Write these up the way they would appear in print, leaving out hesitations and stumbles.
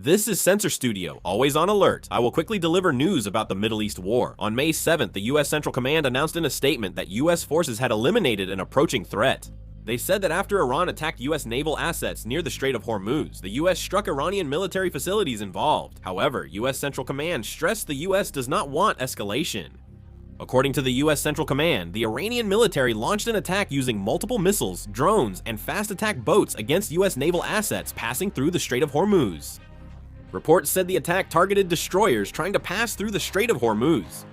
This is Sensor Studio, always on alert. I will quickly deliver news about the Middle East war. On May 7th, the U.S. Central Command announced in a statement that U.S. forces had eliminated an approaching threat. They said that after Iran attacked U.S. naval assets near the Strait of Hormuz, the U.S. struck Iranian military facilities involved. However, U.S. Central Command stressed the U.S. does not want escalation. According to the U.S. Central Command, the Iranian military launched an attack using multiple missiles, drones, and fast attack boats against U.S. naval assets passing through the Strait of Hormuz. Reports said the attack targeted destroyers trying to pass through the Strait of Hormuz.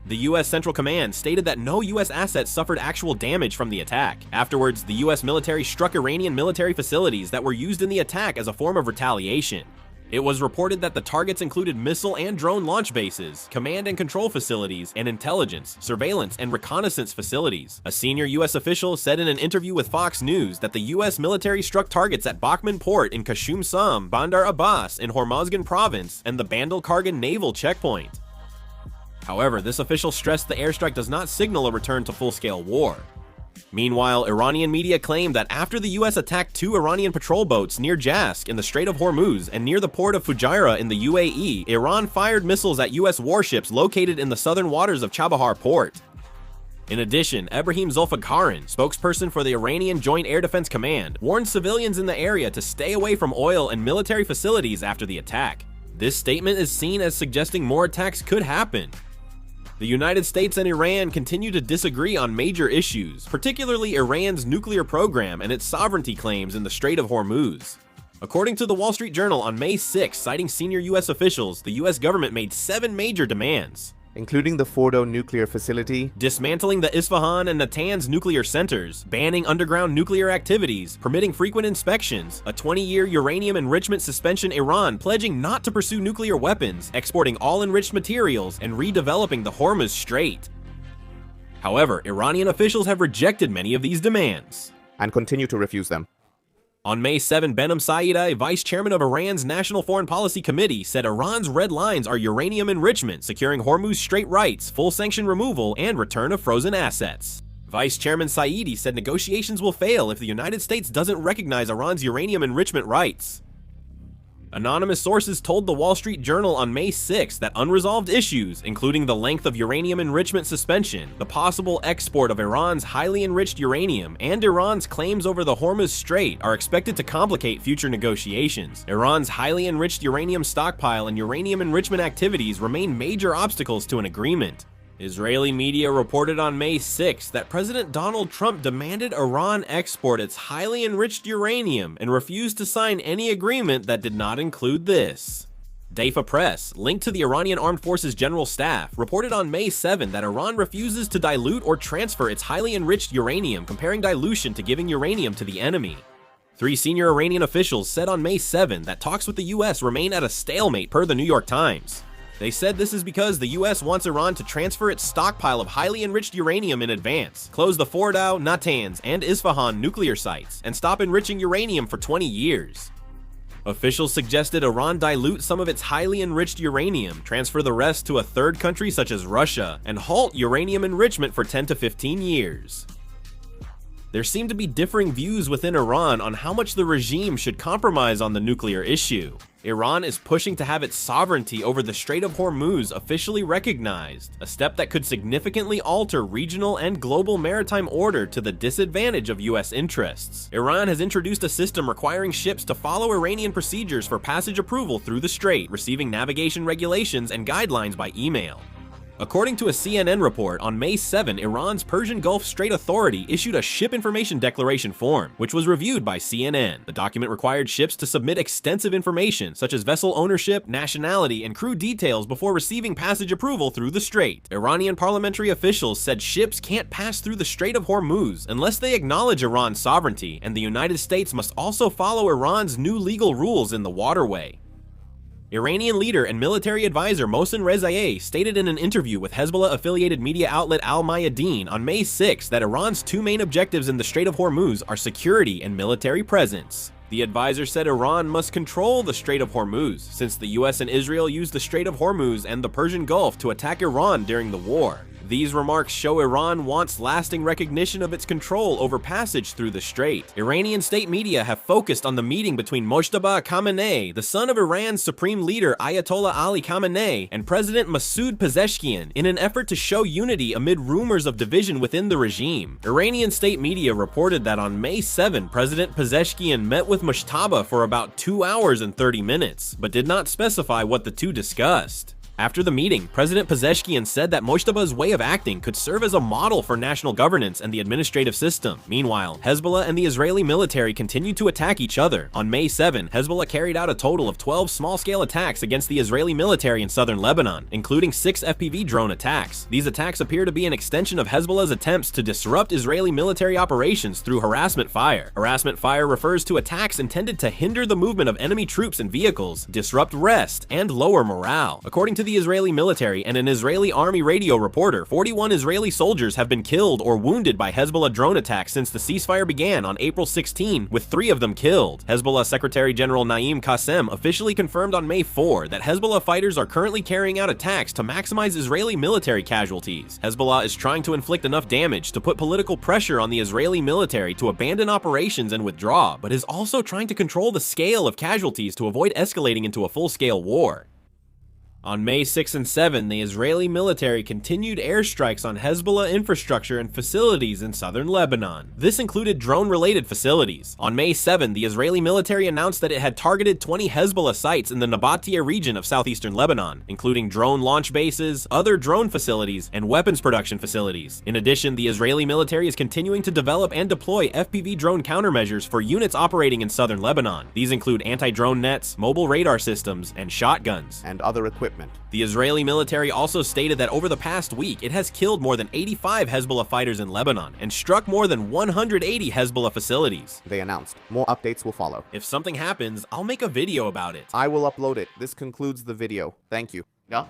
The U.S. Central Command stated that no U.S. assets suffered actual damage from the attack. Afterwards, the U.S. military struck Iranian military facilities that were used in the attack as a form of retaliation. It was reported that the targets included missile and drone launch bases, command and control facilities, and intelligence, surveillance, and reconnaissance facilities. A senior U.S. official said in an interview with Fox News that the U.S. military struck targets at Bakhmut Port in Qashm Sam, Bandar Abbas in Hormuz province, and the Bandar naval checkpoint. However, this official stressed the airstrike does not signal a return to full-scale war. Meanwhile, Iranian media claimed that after the U.S. attacked two Iranian patrol boats near Jask in the Strait of Hormuz and near the port of Fujairah in the UAE, Iran fired missiles at U.S. warships located in the southern waters of Chabahar port. In addition, Ebrahim Zolfagharan, spokesperson for the Iranian Joint Air Defense Command, warned civilians in the area to stay away from oil and military facilities after the attack. This statement is seen as suggesting more attacks could happen. The United States and Iran continue to disagree on major issues, particularly Iran's nuclear program and its sovereignty claims in the Strait of Hormuz. According to the Wall Street Journal on May 6, citing senior U.S. officials, the U.S. government made 7 major demands, including the Fordo nuclear facility, dismantling the Isfahan and Natanz nuclear centers, banning underground nuclear activities, permitting frequent inspections, a 20-year uranium enrichment suspension, Iran pledging not to pursue nuclear weapons, exporting all enriched materials, and redeveloping the Hormuz Strait. However, Iranian officials have rejected many of these demands and continue to refuse them. On May 7, Behnam Saeedeh, vice chairman of Iran's National Foreign Policy Committee, said Iran's red lines are uranium enrichment, securing Hormuz Strait rights, full sanction removal, and return of frozen assets. Vice Chairman Saeedi said negotiations will fail if the United States doesn't recognize Iran's uranium enrichment rights. Anonymous sources told the Wall Street Journal on May 6 that unresolved issues, including the length of uranium enrichment suspension, the possible export of Iran's highly enriched uranium, and Iran's claims over the Hormuz Strait, are expected to complicate future negotiations. Iran's highly enriched uranium stockpile and uranium enrichment activities remain major obstacles to an agreement. Israeli media reported on May 6 that President Donald Trump demanded Iran export its highly enriched uranium and refused to sign any agreement that did not include this. Daifa Press, linked to the Iranian Armed Forces General Staff, reported on May 7 that Iran refuses to dilute or transfer its highly enriched uranium, comparing dilution to giving uranium to the enemy. 3 senior Iranian officials said on May 7 that talks with the U.S. remain at a stalemate per the New York Times. They said this is because the U.S. wants Iran to transfer its stockpile of highly enriched uranium in advance, close the Fordow, Natanz, and Isfahan nuclear sites, and stop enriching uranium for 20 years. Officials suggested Iran dilute some of its highly enriched uranium, transfer the rest to a third country such as Russia, and halt uranium enrichment for 10 to 15 years. There seem to be differing views within Iran on how much the regime should compromise on the nuclear issue. Iran is pushing to have its sovereignty over the Strait of Hormuz officially recognized, a step that could significantly alter regional and global maritime order to the disadvantage of U.S. interests. Iran has introduced a system requiring ships to follow Iranian procedures for passage approval through the strait, receiving navigation regulations and guidelines by email. According to a CNN report, on May 7, Iran's Persian Gulf Strait Authority issued a Ship Information Declaration form, which was reviewed by CNN. The document required ships to submit extensive information, such as vessel ownership, nationality, and crew details before receiving passage approval through the strait. Iranian parliamentary officials said ships can't pass through the Strait of Hormuz unless they acknowledge Iran's sovereignty, and the United States must also follow Iran's new legal rules in the waterway. Iranian leader and military advisor Mohsen Rezaiei stated in an interview with Hezbollah-affiliated media outlet Al-Mayadeen on May 6 that Iran's 2 main objectives in the Strait of Hormuz are security and military presence. The advisor said Iran must control the Strait of Hormuz, since the US and Israel used the Strait of Hormuz and the Persian Gulf to attack Iran during the war. These remarks show Iran wants lasting recognition of its control over passage through the Strait. Iranian state media have focused on the meeting between Mojtaba Khamenei, the son of Iran's supreme leader Ayatollah Ali Khamenei, and President Masoud Pezeshkian in an effort to show unity amid rumors of division within the regime. Iranian state media reported that on May 7, President Pezeshkian met with Mojtaba for about 2 hours and 30 minutes, but did not specify what the two discussed. After the meeting, President Pezeshkian said that Mojtaba's way of acting could serve as a model for national governance and the administrative system. Meanwhile, Hezbollah and the Israeli military continued to attack each other. On May 7, Hezbollah carried out a total of 12 small-scale attacks against the Israeli military in southern Lebanon, including 6 FPV drone attacks. These attacks appear to be an extension of Hezbollah's attempts to disrupt Israeli military operations through harassment fire. Harassment fire refers to attacks intended to hinder the movement of enemy troops and vehicles, disrupt rest, and lower morale. According to the Israeli military and an Israeli army radio reporter, 41 Israeli soldiers have been killed or wounded by Hezbollah drone attacks since the ceasefire began on April 16, with 3 of them killed. Hezbollah Secretary General Naim Qassem officially confirmed on May 4 that Hezbollah fighters are currently carrying out attacks to maximize Israeli military casualties. Hezbollah is trying to inflict enough damage to put political pressure on the Israeli military to abandon operations and withdraw, but is also trying to control the scale of casualties to avoid escalating into a full-scale war. On May 6 and 7, the Israeli military continued airstrikes on Hezbollah infrastructure and facilities in southern Lebanon. This included drone-related facilities. On May 7, the Israeli military announced that it had targeted 20 Hezbollah sites in the Nabatea region of southeastern Lebanon, including drone launch bases, other drone facilities, and weapons production facilities. In addition, the Israeli military is continuing to develop and deploy FPV drone countermeasures for units operating in southern Lebanon. These include anti-drone nets, mobile radar systems, and shotguns. And other equipment. The Israeli military also stated that over the past week, it has killed more than 85 Hezbollah fighters in Lebanon and struck more than 180 Hezbollah facilities. They announced. More updates will follow. If something happens, I'll make a video about it. I will upload it. This concludes the video. Thank you. Ja?